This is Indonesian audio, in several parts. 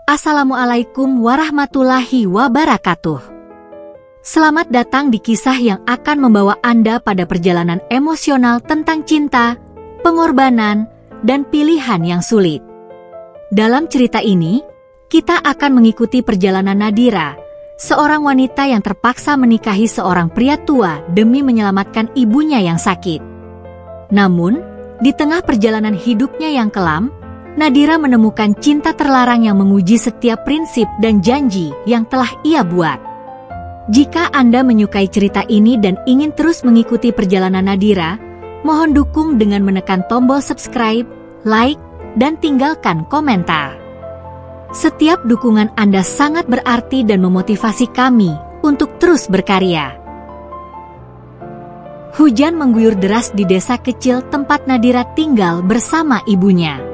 Assalamualaikum warahmatullahi wabarakatuh. Selamat datang di kisah yang akan membawa Anda pada perjalanan emosional tentang cinta, pengorbanan, dan pilihan yang sulit. Dalam cerita ini, kita akan mengikuti perjalanan Nadira, seorang wanita yang terpaksa menikahi seorang pria tua demi menyelamatkan ibunya yang sakit. Namun, di tengah perjalanan hidupnya yang kelam, Nadira menemukan cinta terlarang yang menguji setiap prinsip dan janji yang telah ia buat. Jika Anda menyukai cerita ini dan ingin terus mengikuti perjalanan Nadira, mohon dukung dengan menekan tombol subscribe, like, dan tinggalkan komentar. Setiap dukungan Anda sangat berarti dan memotivasi kami untuk terus berkarya. Hujan mengguyur deras di desa kecil tempat Nadira tinggal bersama ibunya.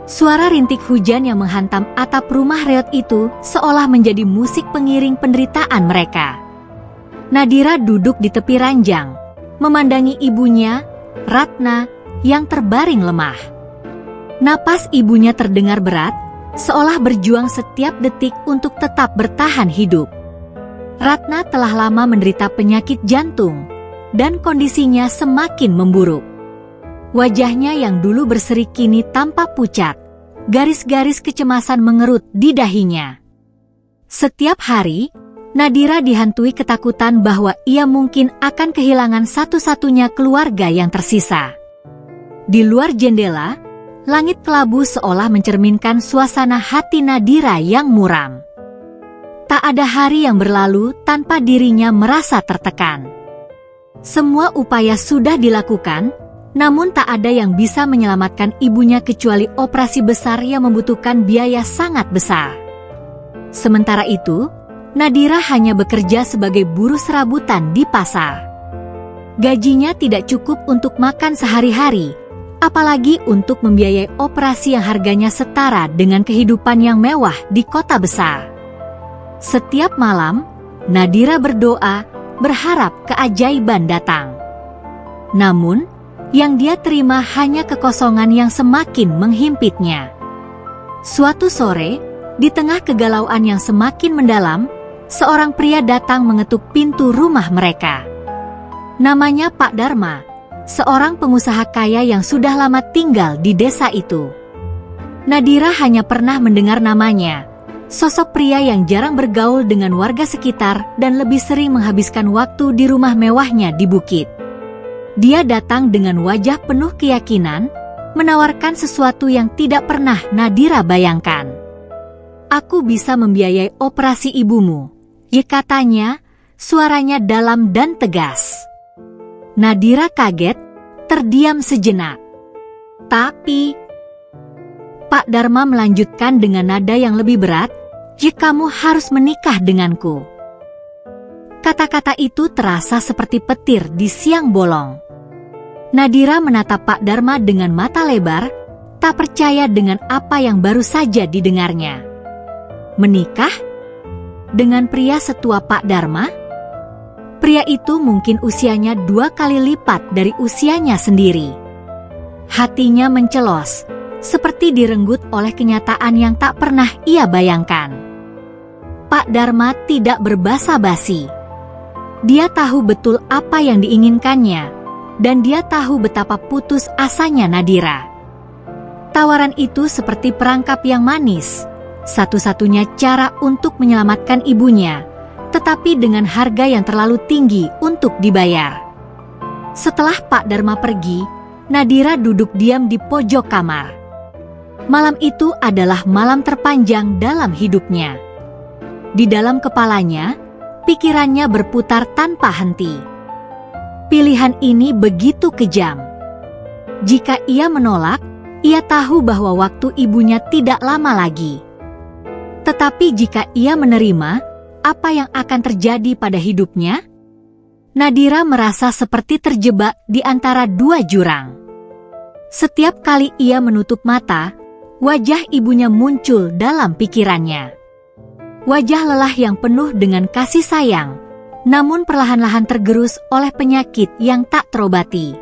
Suara rintik hujan yang menghantam atap rumah reot itu seolah menjadi musik pengiring penderitaan mereka. Nadira duduk di tepi ranjang, memandangi ibunya, Ratna, yang terbaring lemah. Napas ibunya terdengar berat, seolah berjuang setiap detik untuk tetap bertahan hidup. Ratna telah lama menderita penyakit jantung, dan kondisinya semakin memburuk. Wajahnya yang dulu berseri kini tampak pucat, garis-garis kecemasan mengerut di dahinya. Setiap hari, Nadira dihantui ketakutan bahwa ia mungkin akan kehilangan satu-satunya keluarga yang tersisa. Di luar jendela, langit kelabu seolah mencerminkan suasana hati Nadira yang muram. Tak ada hari yang berlalu tanpa dirinya merasa tertekan. Semua upaya sudah dilakukan, namun tak ada yang bisa menyelamatkan ibunya kecuali operasi besar yang membutuhkan biaya sangat besar. Sementara itu, Nadira hanya bekerja sebagai buruh serabutan di pasar. Gajinya tidak cukup untuk makan sehari-hari, apalagi untuk membiayai operasi yang harganya setara dengan kehidupan yang mewah di kota besar. Setiap malam, Nadira berdoa, berharap keajaiban datang. Namun, yang dia terima hanya kekosongan yang semakin menghimpitnya. Suatu sore, di tengah kegalauan yang semakin mendalam, seorang pria datang mengetuk pintu rumah mereka. Namanya Pak Dharma, seorang pengusaha kaya yang sudah lama tinggal di desa itu. Nadira hanya pernah mendengar namanya, sosok pria yang jarang bergaul dengan warga sekitar dan lebih sering menghabiskan waktu di rumah mewahnya di bukit. Dia datang dengan wajah penuh keyakinan, menawarkan sesuatu yang tidak pernah Nadira bayangkan. "Aku bisa membiayai operasi ibumu," katanya, suaranya dalam dan tegas. Nadira kaget, terdiam sejenak. "Tapi..." Pak Dharma melanjutkan dengan nada yang lebih berat, "Kamu harus menikah denganku." Kata-kata itu terasa seperti petir di siang bolong. Nadira menatap Pak Dharma dengan mata lebar, tak percaya dengan apa yang baru saja didengarnya. Menikah? Dengan pria setua Pak Dharma? Pria itu mungkin usianya 2 kali lipat dari usianya sendiri. Hatinya mencelos, seperti direnggut oleh kenyataan yang tak pernah ia bayangkan. Pak Dharma tidak berbasa-basi. Dia tahu betul apa yang diinginkannya, dan dia tahu betapa putus asanya Nadira. Tawaran itu seperti perangkap yang manis, satu-satunya cara untuk menyelamatkan ibunya, tetapi dengan harga yang terlalu tinggi untuk dibayar. Setelah Pak Dharma pergi, Nadira duduk diam di pojok kamar. Malam itu adalah malam terpanjang dalam hidupnya. Di dalam kepalanya, pikirannya berputar tanpa henti. Pilihan ini begitu kejam. Jika ia menolak, ia tahu bahwa waktu ibunya tidak lama lagi. Tetapi jika ia menerima, apa yang akan terjadi pada hidupnya? Nadira merasa seperti terjebak di antara dua jurang. Setiap kali ia menutup mata, wajah ibunya muncul dalam pikirannya. Wajah lelah yang penuh dengan kasih sayang, namun perlahan-lahan tergerus oleh penyakit yang tak terobati.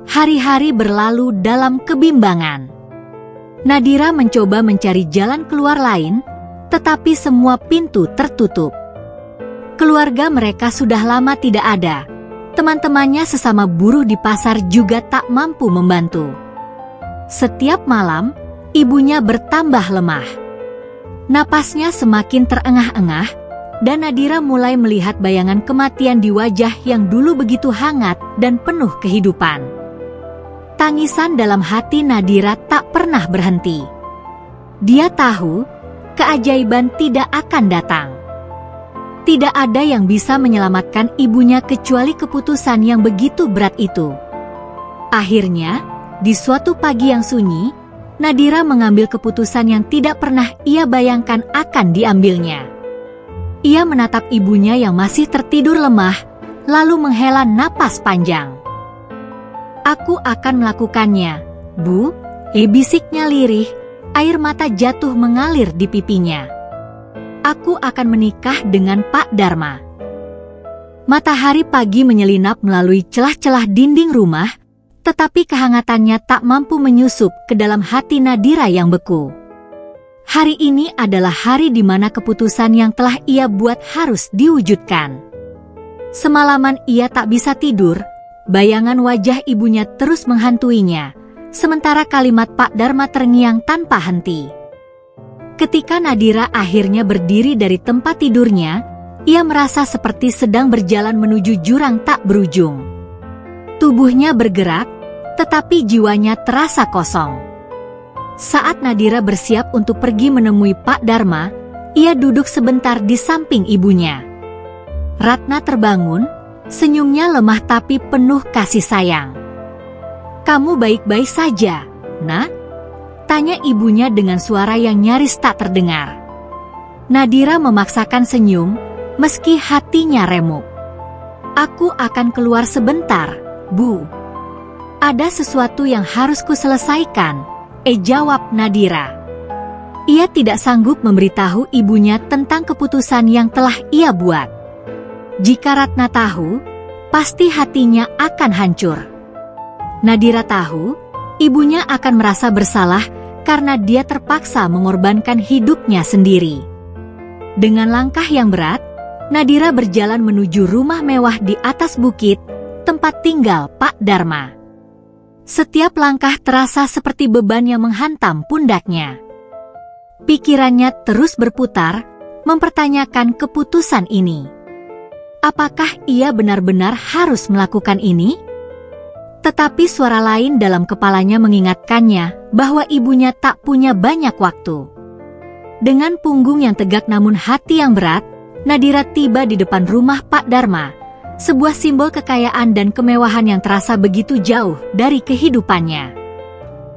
Hari-hari berlalu dalam kebimbangan. Nadira mencoba mencari jalan keluar lain, tetapi semua pintu tertutup. Keluarga mereka sudah lama tidak ada. Teman-temannya sesama buruh di pasar juga tak mampu membantu. Setiap malam, ibunya bertambah lemah. Napasnya semakin terengah-engah, dan Nadira mulai melihat bayangan kematian di wajah yang dulu begitu hangat dan penuh kehidupan. Tangisan dalam hati Nadira tak pernah berhenti. Dia tahu keajaiban tidak akan datang. Tidak ada yang bisa menyelamatkan ibunya kecuali keputusan yang begitu berat itu. Akhirnya, di suatu pagi yang sunyi, Nadira mengambil keputusan yang tidak pernah ia bayangkan akan diambilnya. Ia menatap ibunya yang masih tertidur lemah, lalu menghela napas panjang. "Aku akan melakukannya, Bu," bisiknya lirih, air mata jatuh mengalir di pipinya. "Aku akan menikah dengan Pak Dharma." Matahari pagi menyelinap melalui celah-celah dinding rumah, tetapi kehangatannya tak mampu menyusup ke dalam hati Nadira yang beku. Hari ini adalah hari di mana keputusan yang telah ia buat harus diwujudkan. Semalaman ia tak bisa tidur, bayangan wajah ibunya terus menghantuinya, sementara kalimat Pak Dharma terngiang tanpa henti. Ketika Nadira akhirnya berdiri dari tempat tidurnya, ia merasa seperti sedang berjalan menuju jurang tak berujung. Tubuhnya bergerak, tetapi jiwanya terasa kosong. Saat Nadira bersiap untuk pergi menemui Pak Dharma, ia duduk sebentar di samping ibunya. Ratna terbangun, senyumnya lemah tapi penuh kasih sayang. "Kamu baik-baik saja, Nak?" tanya ibunya dengan suara yang nyaris tak terdengar. Nadira memaksakan senyum, meski hatinya remuk. "Aku akan keluar sebentar, Bu. Ada sesuatu yang harus kuselesaikan," jawab Nadira. Ia tidak sanggup memberitahu ibunya tentang keputusan yang telah ia buat. Jika Ratna tahu, pasti hatinya akan hancur. Nadira tahu, ibunya akan merasa bersalah karena dia terpaksa mengorbankan hidupnya sendiri. Dengan langkah yang berat, Nadira berjalan menuju rumah mewah di atas bukit, tempat tinggal Pak Dharma. Setiap langkah terasa seperti beban yang menghantam pundaknya. Pikirannya terus berputar, mempertanyakan keputusan ini. Apakah ia benar-benar harus melakukan ini? Tetapi suara lain dalam kepalanya mengingatkannya bahwa ibunya tak punya banyak waktu. Dengan punggung yang tegak namun hati yang berat, Nadira tiba di depan rumah Pak Dharma, sebuah simbol kekayaan dan kemewahan yang terasa begitu jauh dari kehidupannya.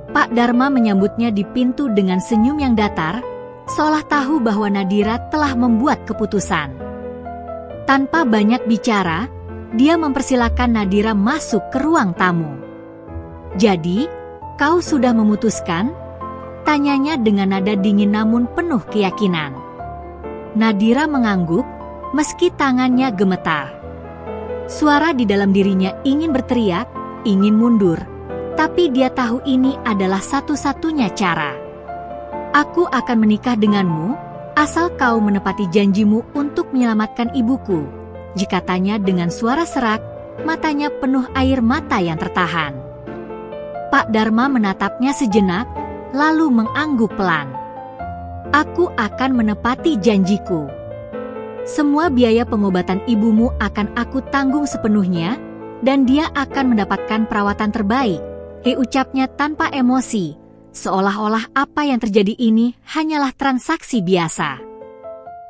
Pak Dharma menyambutnya di pintu dengan senyum yang datar, seolah tahu bahwa Nadira telah membuat keputusan. Tanpa banyak bicara, dia mempersilakan Nadira masuk ke ruang tamu. "Jadi, kau sudah memutuskan?" tanyanya dengan nada dingin namun penuh keyakinan. Nadira mengangguk, meski tangannya gemetar. Suara di dalam dirinya ingin berteriak, ingin mundur, tapi dia tahu ini adalah satu-satunya cara. "Aku akan menikah denganmu, asal kau menepati janjimu untuk menyelamatkan ibuku," katanya dengan suara serak, matanya penuh air mata yang tertahan. Pak Dharma menatapnya sejenak, lalu mengangguk pelan. "Aku akan menepati janjiku. Semua biaya pengobatan ibumu akan aku tanggung sepenuhnya, dan dia akan mendapatkan perawatan terbaik," ucapnya tanpa emosi, seolah-olah apa yang terjadi ini hanyalah transaksi biasa.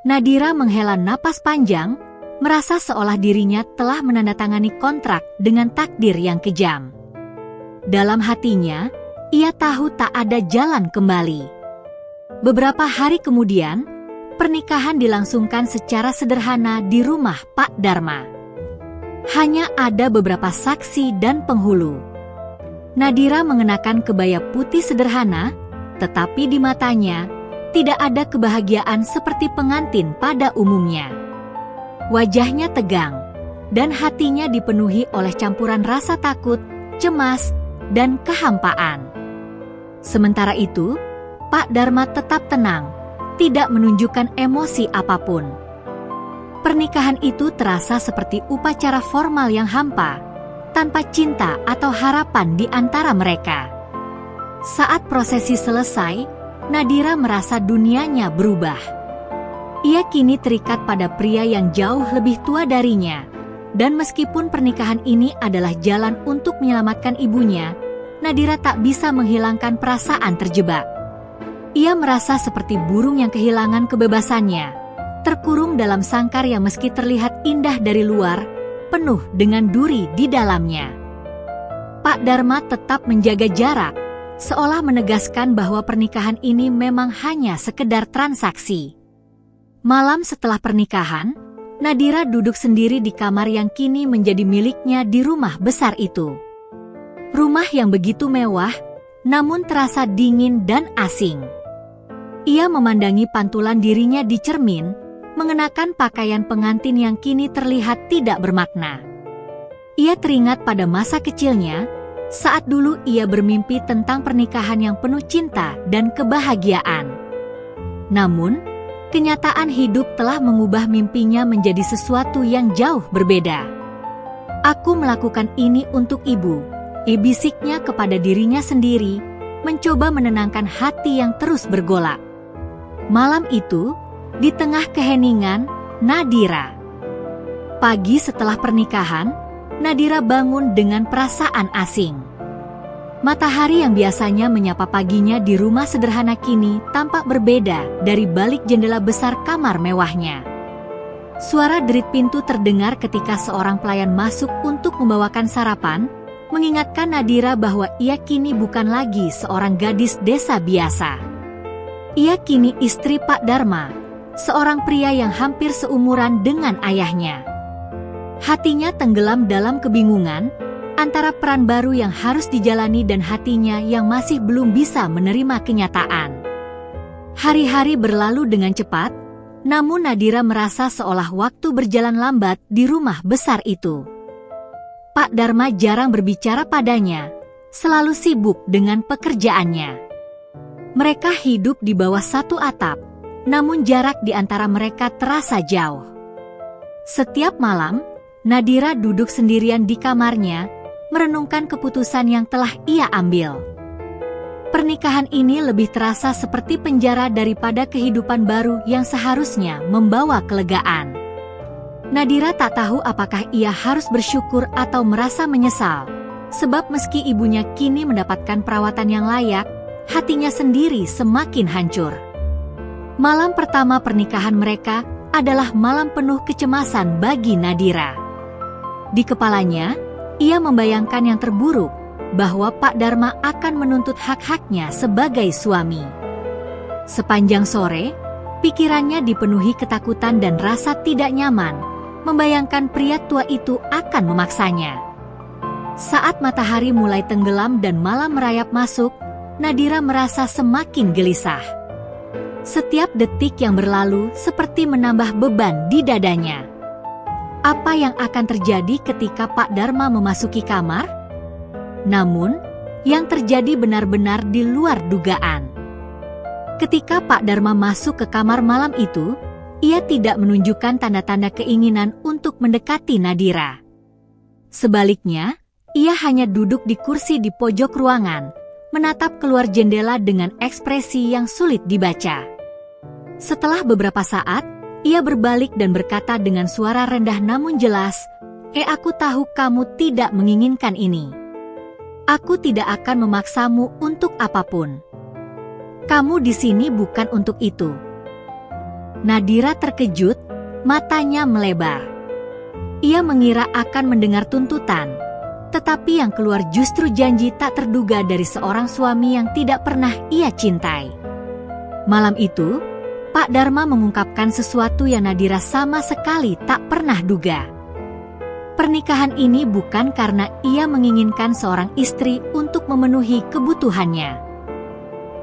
Nadira menghela napas panjang, merasa seolah dirinya telah menandatangani kontrak dengan takdir yang kejam. Dalam hatinya, ia tahu tak ada jalan kembali. Beberapa hari kemudian, pernikahan dilangsungkan secara sederhana di rumah Pak Dharma. Hanya ada beberapa saksi dan penghulu. Nadira mengenakan kebaya putih sederhana, tetapi di matanya tidak ada kebahagiaan seperti pengantin pada umumnya. Wajahnya tegang, dan hatinya dipenuhi oleh campuran rasa takut, cemas, dan kehampaan. Sementara itu, Pak Dharma tetap tenang, tidak menunjukkan emosi apapun. Pernikahan itu terasa seperti upacara formal yang hampa, tanpa cinta atau harapan di antara mereka. Saat prosesi selesai, Nadira merasa dunianya berubah. Ia kini terikat pada pria yang jauh lebih tua darinya, dan meskipun pernikahan ini adalah jalan untuk menyelamatkan ibunya, Nadira tak bisa menghilangkan perasaan terjebak. Ia merasa seperti burung yang kehilangan kebebasannya, terkurung dalam sangkar yang meski terlihat indah dari luar, penuh dengan duri di dalamnya. Pak Dharma tetap menjaga jarak, seolah menegaskan bahwa pernikahan ini memang hanya sekedar transaksi. Malam setelah pernikahan, Nadira duduk sendiri di kamar yang kini menjadi miliknya di rumah besar itu. Rumah yang begitu mewah, namun terasa dingin dan asing. Ia memandangi pantulan dirinya di cermin, mengenakan pakaian pengantin yang kini terlihat tidak bermakna. Ia teringat pada masa kecilnya, saat dulu ia bermimpi tentang pernikahan yang penuh cinta dan kebahagiaan. Namun, kenyataan hidup telah mengubah mimpinya menjadi sesuatu yang jauh berbeda. "Aku melakukan ini untuk ibu," bisiknya kepada dirinya sendiri, mencoba menenangkan hati yang terus bergolak. Malam itu, di tengah keheningan, Nadira. Pagi setelah pernikahan, Nadira bangun dengan perasaan asing. Matahari yang biasanya menyapa paginya di rumah sederhana kini tampak berbeda dari balik jendela besar kamar mewahnya. Suara derit pintu terdengar ketika seorang pelayan masuk untuk membawakan sarapan, mengingatkan Nadira bahwa ia kini bukan lagi seorang gadis desa biasa. Ia kini istri Pak Dharma, seorang pria yang hampir seumuran dengan ayahnya. Hatinya tenggelam dalam kebingungan antara peran baru yang harus dijalani dan hatinya yang masih belum bisa menerima kenyataan. Hari-hari berlalu dengan cepat, namun Nadira merasa seolah waktu berjalan lambat di rumah besar itu. Pak Dharma jarang berbicara padanya, selalu sibuk dengan pekerjaannya. Mereka hidup di bawah satu atap, namun jarak di antara mereka terasa jauh. Setiap malam, Nadira duduk sendirian di kamarnya, merenungkan keputusan yang telah ia ambil. Pernikahan ini lebih terasa seperti penjara daripada kehidupan baru yang seharusnya membawa kelegaan. Nadira tak tahu apakah ia harus bersyukur atau merasa menyesal, sebab meski ibunya kini mendapatkan perawatan yang layak, hatinya sendiri semakin hancur. Malam pertama pernikahan mereka adalah malam penuh kecemasan bagi Nadira. Di kepalanya, ia membayangkan yang terburuk, bahwa Pak Dharma akan menuntut hak-haknya sebagai suami. Sepanjang sore, pikirannya dipenuhi ketakutan dan rasa tidak nyaman, membayangkan pria tua itu akan memaksanya. Saat matahari mulai tenggelam dan malam merayap masuk, Nadira merasa semakin gelisah. Setiap detik yang berlalu seperti menambah beban di dadanya. Apa yang akan terjadi ketika Pak Dharma memasuki kamar? Namun, yang terjadi benar-benar di luar dugaan. Ketika Pak Dharma masuk ke kamar malam itu, ia tidak menunjukkan tanda-tanda keinginan untuk mendekati Nadira. Sebaliknya, ia hanya duduk di kursi di pojok ruangan, menatap keluar jendela dengan ekspresi yang sulit dibaca. Setelah beberapa saat, ia berbalik dan berkata dengan suara rendah namun jelas, aku tahu kamu tidak menginginkan ini. Aku tidak akan memaksamu untuk apapun. Kamu di sini bukan untuk itu." Nadira terkejut, matanya melebar. Ia mengira akan mendengar tuntutan, tetapi yang keluar justru janji tak terduga dari seorang suami yang tidak pernah ia cintai. Malam itu, Pak Dharma mengungkapkan sesuatu yang Nadira sama sekali tak pernah duga. Pernikahan ini bukan karena ia menginginkan seorang istri untuk memenuhi kebutuhannya.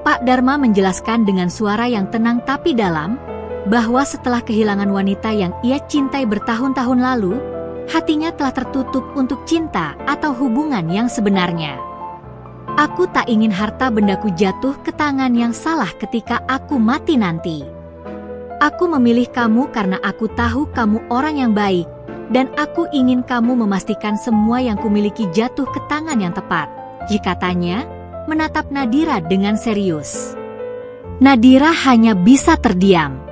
Pak Dharma menjelaskan dengan suara yang tenang tapi dalam, bahwa setelah kehilangan wanita yang ia cintai bertahun-tahun lalu, hatinya telah tertutup untuk cinta atau hubungan yang sebenarnya. Aku tak ingin harta bendaku jatuh ke tangan yang salah ketika aku mati nanti. Aku memilih kamu karena aku tahu kamu orang yang baik, dan aku ingin kamu memastikan semua yang kumiliki jatuh ke tangan yang tepat, katanya, menatap Nadira dengan serius. Nadira hanya bisa terdiam.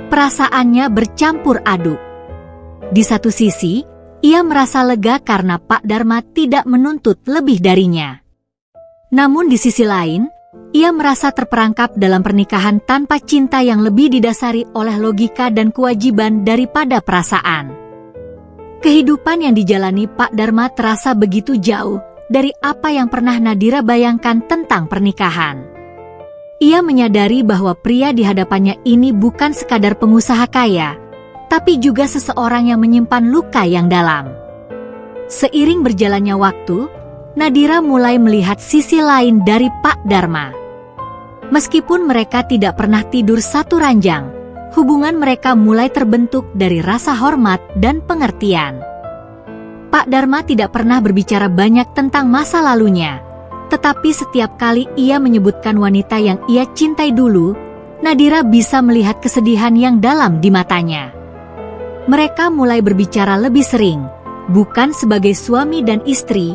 Perasaannya bercampur aduk. Di satu sisi, ia merasa lega karena Pak Dharma tidak menuntut lebih darinya. Namun di sisi lain, ia merasa terperangkap dalam pernikahan tanpa cinta yang lebih didasari oleh logika dan kewajiban daripada perasaan. Kehidupan yang dijalani Pak Dharma terasa begitu jauh dari apa yang pernah Nadira bayangkan tentang pernikahan. Ia menyadari bahwa pria di hadapannya ini bukan sekadar pengusaha kaya, tapi juga seseorang yang menyimpan luka yang dalam. Seiring berjalannya waktu, Nadira mulai melihat sisi lain dari Pak Dharma. Meskipun mereka tidak pernah tidur satu ranjang, hubungan mereka mulai terbentuk dari rasa hormat dan pengertian. Pak Dharma tidak pernah berbicara banyak tentang masa lalunya, tetapi setiap kali ia menyebutkan wanita yang ia cintai dulu, Nadira bisa melihat kesedihan yang dalam di matanya. Mereka mulai berbicara lebih sering, bukan sebagai suami dan istri,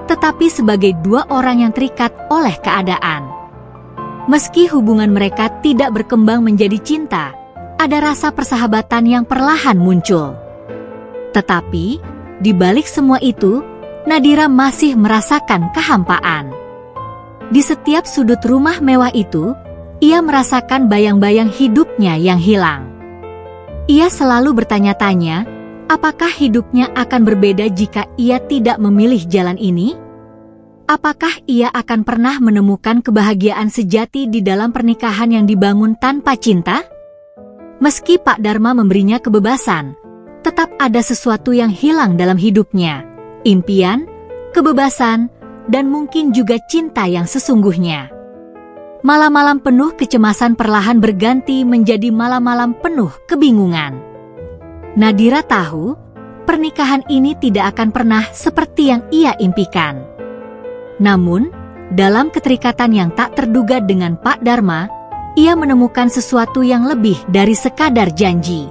tetapi sebagai dua orang yang terikat oleh keadaan. Meski hubungan mereka tidak berkembang menjadi cinta, ada rasa persahabatan yang perlahan muncul. Tetapi, di balik semua itu, Nadira masih merasakan kehampaan. Di setiap sudut rumah mewah itu, ia merasakan bayang-bayang hidupnya yang hilang. Ia selalu bertanya-tanya, apakah hidupnya akan berbeda jika ia tidak memilih jalan ini? Apakah ia akan pernah menemukan kebahagiaan sejati di dalam pernikahan yang dibangun tanpa cinta? Meski Pak Dharma memberinya kebebasan, tetap ada sesuatu yang hilang dalam hidupnya. Impian, kebebasan, dan mungkin juga cinta yang sesungguhnya. Malam-malam penuh kecemasan perlahan berganti menjadi malam-malam penuh kebingungan. Nadira tahu, pernikahan ini tidak akan pernah seperti yang ia impikan. Namun, dalam keterikatan yang tak terduga dengan Pak Dharma, ia menemukan sesuatu yang lebih dari sekadar janji.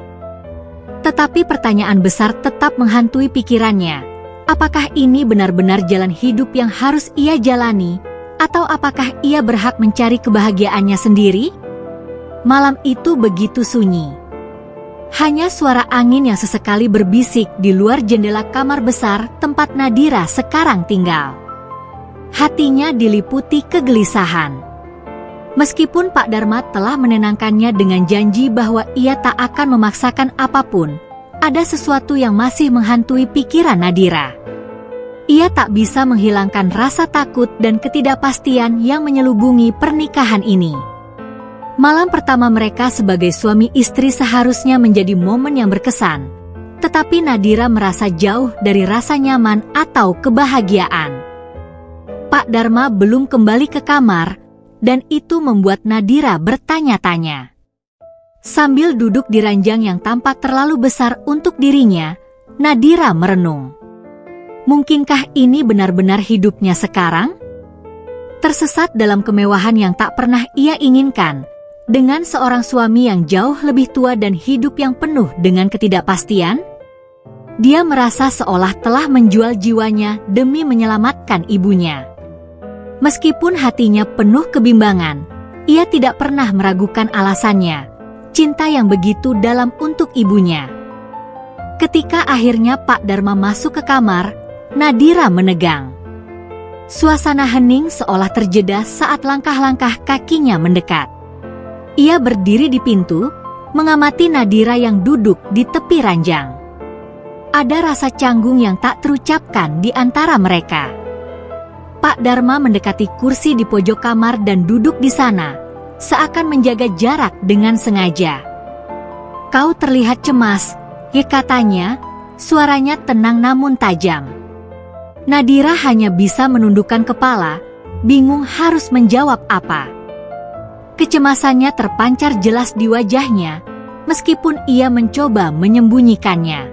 Tetapi pertanyaan besar tetap menghantui pikirannya. Apakah ini benar-benar jalan hidup yang harus ia jalani, atau apakah ia berhak mencari kebahagiaannya sendiri? Malam itu begitu sunyi. Hanya suara angin yang sesekali berbisik di luar jendela kamar besar tempat Nadira sekarang tinggal. Hatinya diliputi kegelisahan. Meskipun Pak Dharma telah menenangkannya dengan janji bahwa ia tak akan memaksakan apapun, ada sesuatu yang masih menghantui pikiran Nadira. Ia tak bisa menghilangkan rasa takut dan ketidakpastian yang menyelubungi pernikahan ini. Malam pertama mereka sebagai suami istri seharusnya menjadi momen yang berkesan, tetapi Nadira merasa jauh dari rasa nyaman atau kebahagiaan. Pak Dharma belum kembali ke kamar, dan itu membuat Nadira bertanya-tanya. Sambil duduk di ranjang yang tampak terlalu besar untuk dirinya, Nadira merenung. Mungkinkah ini benar-benar hidupnya sekarang? Tersesat dalam kemewahan yang tak pernah ia inginkan, dengan seorang suami yang jauh lebih tua dan hidup yang penuh dengan ketidakpastian? Dia merasa seolah telah menjual jiwanya demi menyelamatkan ibunya. Meskipun hatinya penuh kebimbangan, ia tidak pernah meragukan alasannya, cinta yang begitu dalam untuk ibunya. Ketika akhirnya Pak Dharma masuk ke kamar, Nadira menegang. Suasana hening seolah terjeda saat langkah-langkah kakinya mendekat. Ia berdiri di pintu, mengamati Nadira yang duduk di tepi ranjang. Ada rasa canggung yang tak terucapkan di antara mereka. Pak Dharma mendekati kursi di pojok kamar dan duduk di sana, seakan menjaga jarak dengan sengaja. "Kau terlihat cemas," katanya, suaranya tenang namun tajam. Nadira hanya bisa menundukkan kepala, bingung harus menjawab apa. Kecemasannya terpancar jelas di wajahnya, meskipun ia mencoba menyembunyikannya.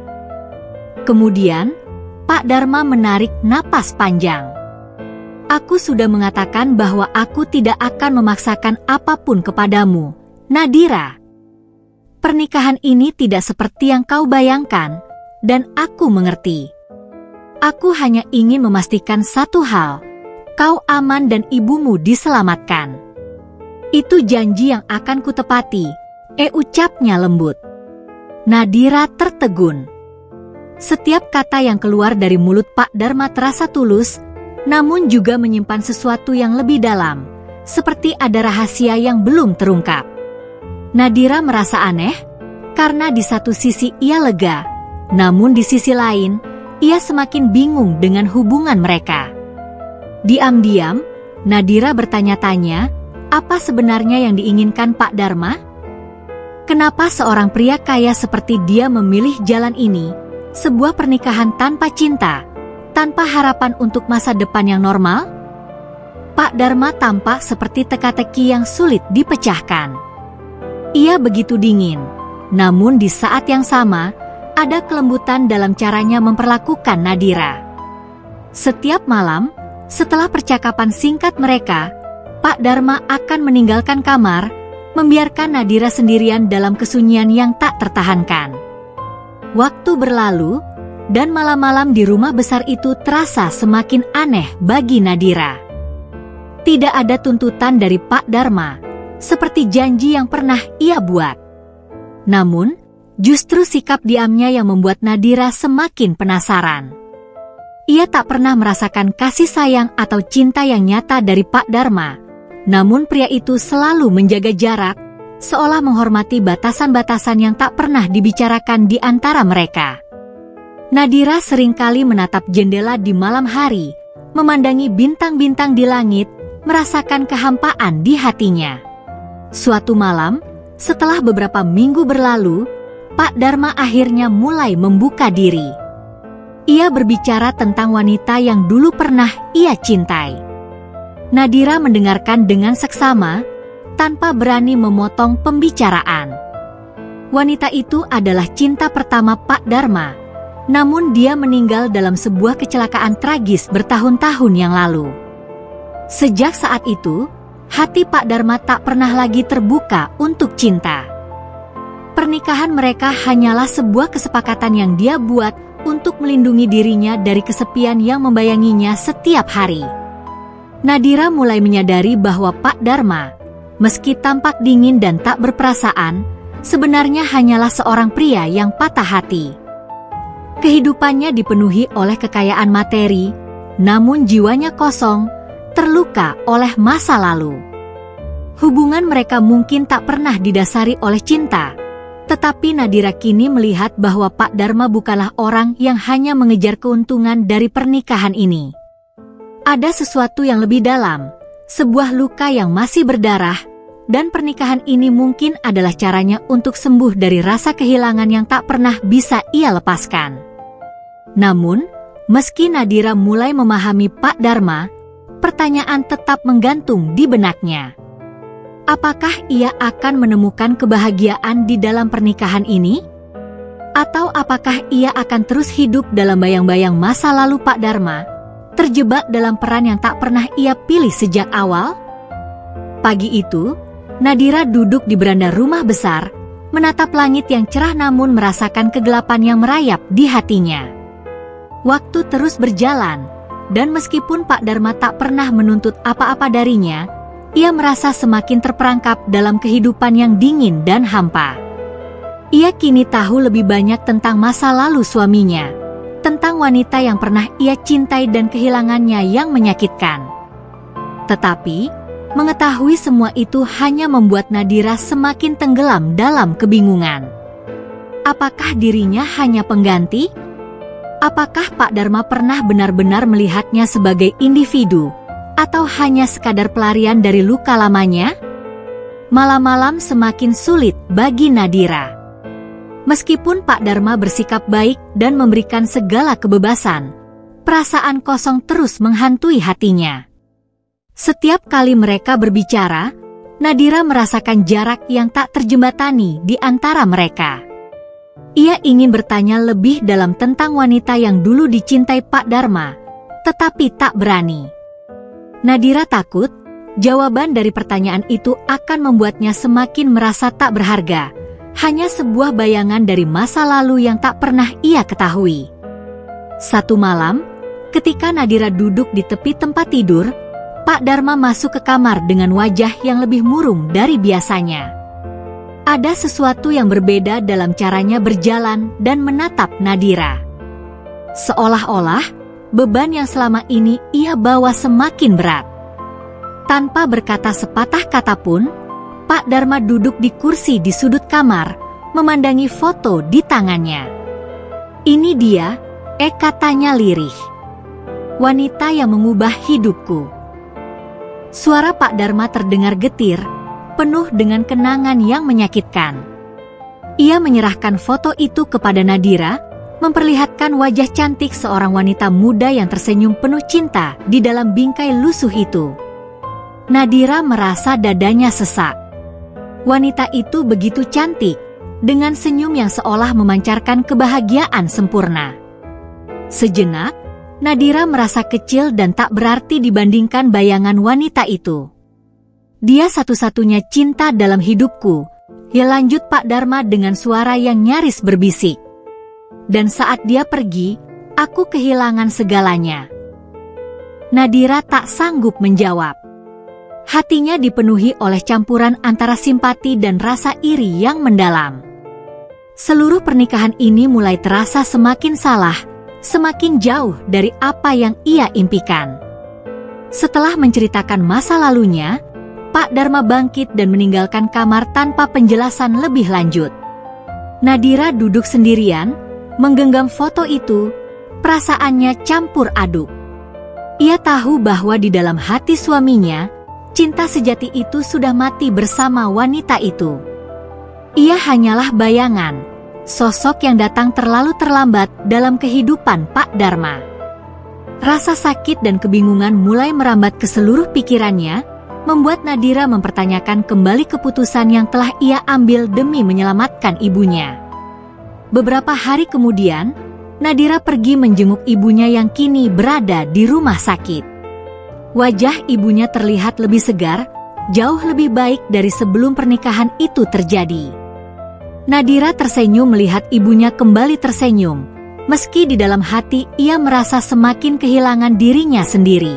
Kemudian, Pak Dharma menarik napas panjang. Aku sudah mengatakan bahwa aku tidak akan memaksakan apapun kepadamu, Nadira. Pernikahan ini tidak seperti yang kau bayangkan, dan aku mengerti. Aku hanya ingin memastikan satu hal, kau aman dan ibumu diselamatkan. Itu janji yang akan kutepati, ucapnya lembut. Nadira tertegun. Setiap kata yang keluar dari mulut Pak Dharma terasa tulus, namun juga menyimpan sesuatu yang lebih dalam, seperti ada rahasia yang belum terungkap. Nadira merasa aneh, karena di satu sisi ia lega, namun di sisi lain, ia semakin bingung dengan hubungan mereka. Diam-diam, Nadira bertanya-tanya, apa sebenarnya yang diinginkan Pak Dharma? Kenapa seorang pria kaya seperti dia memilih jalan ini, sebuah pernikahan tanpa cinta, tanpa harapan untuk masa depan yang normal? Pak Dharma tampak seperti teka-teki yang sulit dipecahkan. Ia begitu dingin, namun di saat yang sama, ada kelembutan dalam caranya memperlakukan Nadira. Setiap malam, setelah percakapan singkat mereka, Pak Dharma akan meninggalkan kamar, membiarkan Nadira sendirian dalam kesunyian yang tak tertahankan. Waktu berlalu, dan malam-malam di rumah besar itu terasa semakin aneh bagi Nadira. Tidak ada tuntutan dari Pak Dharma, seperti janji yang pernah ia buat. Namun, justru sikap diamnya yang membuat Nadira semakin penasaran. Ia tak pernah merasakan kasih sayang atau cinta yang nyata dari Pak Dharma, namun pria itu selalu menjaga jarak, seolah menghormati batasan-batasan yang tak pernah dibicarakan di antara mereka. Nadira seringkali menatap jendela di malam hari, memandangi bintang-bintang di langit, merasakan kehampaan di hatinya. Suatu malam, setelah beberapa minggu berlalu, Pak Dharma akhirnya mulai membuka diri. Ia berbicara tentang wanita yang dulu pernah ia cintai. Nadira mendengarkan dengan seksama, tanpa berani memotong pembicaraan. Wanita itu adalah cinta pertama Pak Dharma, namun dia meninggal dalam sebuah kecelakaan tragis bertahun-tahun yang lalu. Sejak saat itu, hati Pak Dharma tak pernah lagi terbuka untuk cinta. Pernikahan mereka hanyalah sebuah kesepakatan yang dia buat untuk melindungi dirinya dari kesepian yang membayanginya setiap hari. Nadira mulai menyadari bahwa Pak Dharma, meski tampak dingin dan tak berperasaan, sebenarnya hanyalah seorang pria yang patah hati. Kehidupannya dipenuhi oleh kekayaan materi, namun jiwanya kosong, terluka oleh masa lalu. Hubungan mereka mungkin tak pernah didasari oleh cinta, tetapi Nadira kini melihat bahwa Pak Dharma bukanlah orang yang hanya mengejar keuntungan dari pernikahan ini. Ada sesuatu yang lebih dalam, sebuah luka yang masih berdarah, dan pernikahan ini mungkin adalah caranya untuk sembuh dari rasa kehilangan yang tak pernah bisa ia lepaskan. Namun, meski Nadira mulai memahami Pak Dharma, pertanyaan tetap menggantung di benaknya. Apakah ia akan menemukan kebahagiaan di dalam pernikahan ini? Atau apakah ia akan terus hidup dalam bayang-bayang masa lalu Pak Dharma, terjebak dalam peran yang tak pernah ia pilih sejak awal? Pagi itu, Nadira duduk di beranda rumah besar, menatap langit yang cerah namun merasakan kegelapan yang merayap di hatinya. Waktu terus berjalan, dan meskipun Pak Dharma tak pernah menuntut apa-apa darinya, ia merasa semakin terperangkap dalam kehidupan yang dingin dan hampa. Ia kini tahu lebih banyak tentang masa lalu suaminya, tentang wanita yang pernah ia cintai dan kehilangannya yang menyakitkan. Tetapi, mengetahui semua itu hanya membuat Nadira semakin tenggelam dalam kebingungan. Apakah dirinya hanya pengganti? Apakah Pak Dharma pernah benar-benar melihatnya sebagai individu, atau hanya sekadar pelarian dari luka lamanya? Malam-malam semakin sulit bagi Nadira. Meskipun Pak Dharma bersikap baik dan memberikan segala kebebasan, perasaan kosong terus menghantui hatinya. Setiap kali mereka berbicara, Nadira merasakan jarak yang tak terjembatani di antara mereka. Ia ingin bertanya lebih dalam tentang wanita yang dulu dicintai Pak Dharma, tetapi tak berani. Nadira takut jawaban dari pertanyaan itu akan membuatnya semakin merasa tak berharga, hanya sebuah bayangan dari masa lalu yang tak pernah ia ketahui. Satu malam, ketika Nadira duduk di tepi tempat tidur, Pak Dharma masuk ke kamar dengan wajah yang lebih murung dari biasanya. Ada sesuatu yang berbeda dalam caranya berjalan dan menatap Nadira. Seolah-olah beban yang selama ini ia bawa semakin berat. Tanpa berkata sepatah kata pun, Pak Dharma duduk di kursi di sudut kamar, memandangi foto di tangannya. "Ini dia," katanya lirih. "Wanita yang mengubah hidupku." Suara Pak Dharma terdengar getir, penuh dengan kenangan yang menyakitkan. Ia menyerahkan foto itu kepada Nadira, memperlihatkan wajah cantik seorang wanita muda yang tersenyum penuh cinta di dalam bingkai lusuh itu. Nadira merasa dadanya sesak. Wanita itu begitu cantik, dengan senyum yang seolah memancarkan kebahagiaan sempurna. Sejenak, Nadira merasa kecil dan tak berarti dibandingkan bayangan wanita itu. "Dia satu-satunya cinta dalam hidupku," ya lanjut Pak Dharma dengan suara yang nyaris berbisik. "Dan saat dia pergi, aku kehilangan segalanya." Nadira tak sanggup menjawab. Hatinya dipenuhi oleh campuran antara simpati dan rasa iri yang mendalam. Seluruh pernikahan ini mulai terasa semakin salah, semakin jauh dari apa yang ia impikan. Setelah menceritakan masa lalunya, Pak Dharma bangkit dan meninggalkan kamar tanpa penjelasan lebih lanjut. Nadira duduk sendirian, menggenggam foto itu, perasaannya campur aduk. Ia tahu bahwa di dalam hati suaminya, cinta sejati itu sudah mati bersama wanita itu. Ia hanyalah bayangan, sosok yang datang terlalu terlambat dalam kehidupan Pak Dharma. Rasa sakit dan kebingungan mulai merambat ke seluruh pikirannya, membuat Nadira mempertanyakan kembali keputusan yang telah ia ambil demi menyelamatkan ibunya. Beberapa hari kemudian, Nadira pergi menjenguk ibunya yang kini berada di rumah sakit. Wajah ibunya terlihat lebih segar, jauh lebih baik dari sebelum pernikahan itu terjadi. Nadira tersenyum melihat ibunya kembali tersenyum, meski di dalam hati ia merasa semakin kehilangan dirinya sendiri.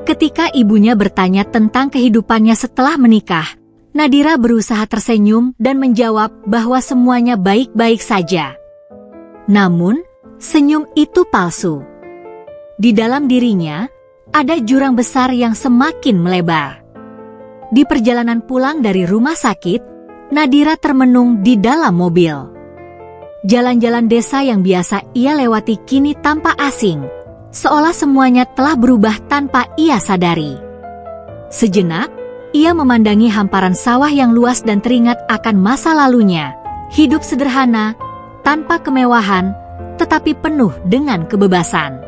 Ketika ibunya bertanya tentang kehidupannya setelah menikah, Nadira berusaha tersenyum dan menjawab bahwa semuanya baik-baik saja. Namun, senyum itu palsu. Di dalam dirinya, ada jurang besar yang semakin melebar. Di perjalanan pulang dari rumah sakit, Nadira termenung di dalam mobil. Jalan-jalan desa yang biasa ia lewati kini tampak asing, seolah semuanya telah berubah tanpa ia sadari. Sejenak, ia memandangi hamparan sawah yang luas dan teringat akan masa lalunya, hidup sederhana, tanpa kemewahan, tetapi penuh dengan kebebasan.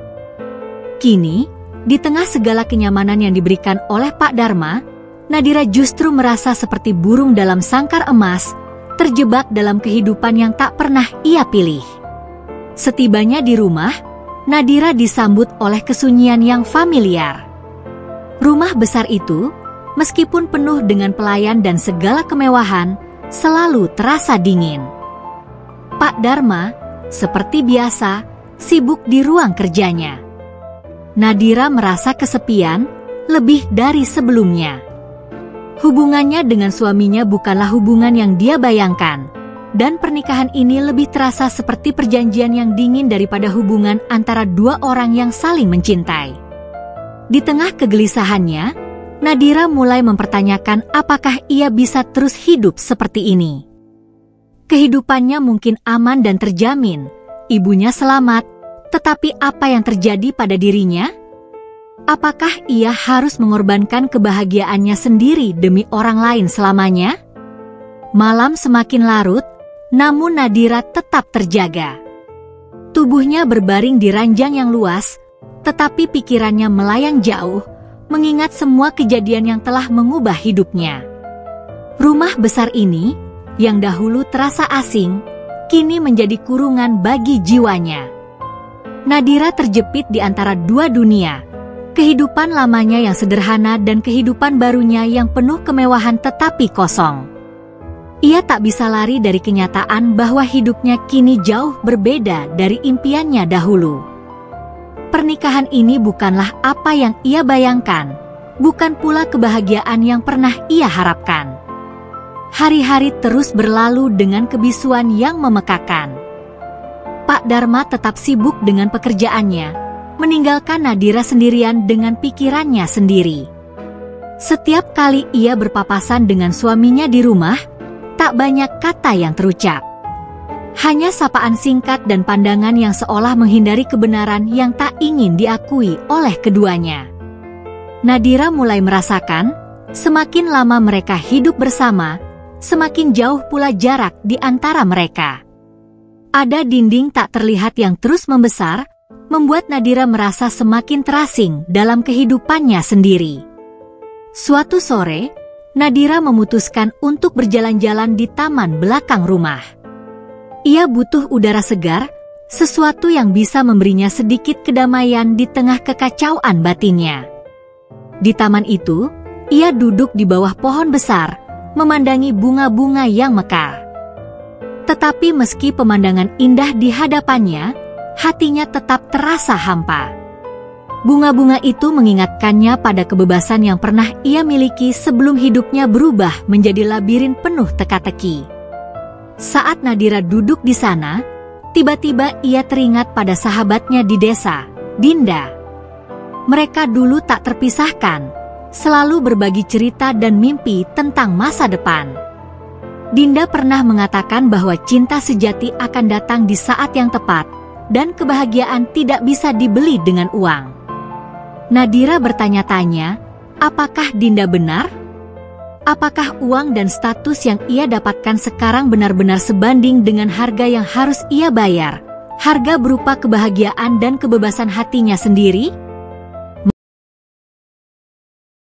Kini, di tengah segala kenyamanan yang diberikan oleh Pak Dharma, Nadira justru merasa seperti burung dalam sangkar emas, terjebak dalam kehidupan yang tak pernah ia pilih. Setibanya di rumah, Nadira disambut oleh kesunyian yang familiar. Rumah besar itu, meskipun penuh dengan pelayan dan segala kemewahan, selalu terasa dingin. Pak Dharma, seperti biasa, sibuk di ruang kerjanya. Nadira merasa kesepian lebih dari sebelumnya. Hubungannya dengan suaminya bukanlah hubungan yang dia bayangkan, dan pernikahan ini lebih terasa seperti perjanjian yang dingin daripada hubungan antara dua orang yang saling mencintai. Di tengah kegelisahannya, Nadira mulai mempertanyakan apakah ia bisa terus hidup seperti ini. Kehidupannya mungkin aman dan terjamin, ibunya selamat, tetapi apa yang terjadi pada dirinya? Apakah ia harus mengorbankan kebahagiaannya sendiri demi orang lain selamanya? Malam semakin larut, namun Nadira tetap terjaga. Tubuhnya berbaring di ranjang yang luas, tetapi pikirannya melayang jauh, mengingat semua kejadian yang telah mengubah hidupnya. Rumah besar ini, yang dahulu terasa asing, kini menjadi kurungan bagi jiwanya. Nadira terjepit di antara dua dunia, Kehidupan lamanya yang sederhana dan kehidupan barunya yang penuh kemewahan tetapi kosong. Ia tak bisa lari dari kenyataan bahwa hidupnya kini jauh berbeda dari impiannya dahulu. Pernikahan ini bukanlah apa yang ia bayangkan, bukan pula kebahagiaan yang pernah ia harapkan. Hari-hari terus berlalu dengan kebisuan yang memekakan. Pak Dharma tetap sibuk dengan pekerjaannya, meninggalkan Nadira sendirian dengan pikirannya sendiri. Setiap kali ia berpapasan dengan suaminya di rumah, tak banyak kata yang terucap. Hanya sapaan singkat dan pandangan yang seolah menghindari kebenaran yang tak ingin diakui oleh keduanya. Nadira mulai merasakan, semakin lama mereka hidup bersama, semakin jauh pula jarak di antara mereka. Ada dinding tak terlihat yang terus membesar, membuat Nadira merasa semakin terasing dalam kehidupannya sendiri. Suatu sore, Nadira memutuskan untuk berjalan-jalan di taman belakang rumah. Ia butuh udara segar, sesuatu yang bisa memberinya sedikit kedamaian di tengah kekacauan batinnya. Di taman itu, ia duduk di bawah pohon besar, memandangi bunga-bunga yang mekar. Tetapi meski pemandangan indah di hadapannya, hatinya tetap terasa hampa. Bunga-bunga itu mengingatkannya pada kebebasan yang pernah ia miliki sebelum hidupnya berubah menjadi labirin penuh teka-teki. Saat Nadira duduk di sana, tiba-tiba ia teringat pada sahabatnya di desa, Dinda. Mereka dulu tak terpisahkan, selalu berbagi cerita dan mimpi tentang masa depan. Dinda pernah mengatakan bahwa cinta sejati akan datang di saat yang tepat, dan kebahagiaan tidak bisa dibeli dengan uang. Nadira bertanya-tanya, apakah Dinda benar? Apakah uang dan status yang ia dapatkan sekarang benar-benar sebanding dengan harga yang harus ia bayar? Harga berupa kebahagiaan dan kebebasan hatinya sendiri?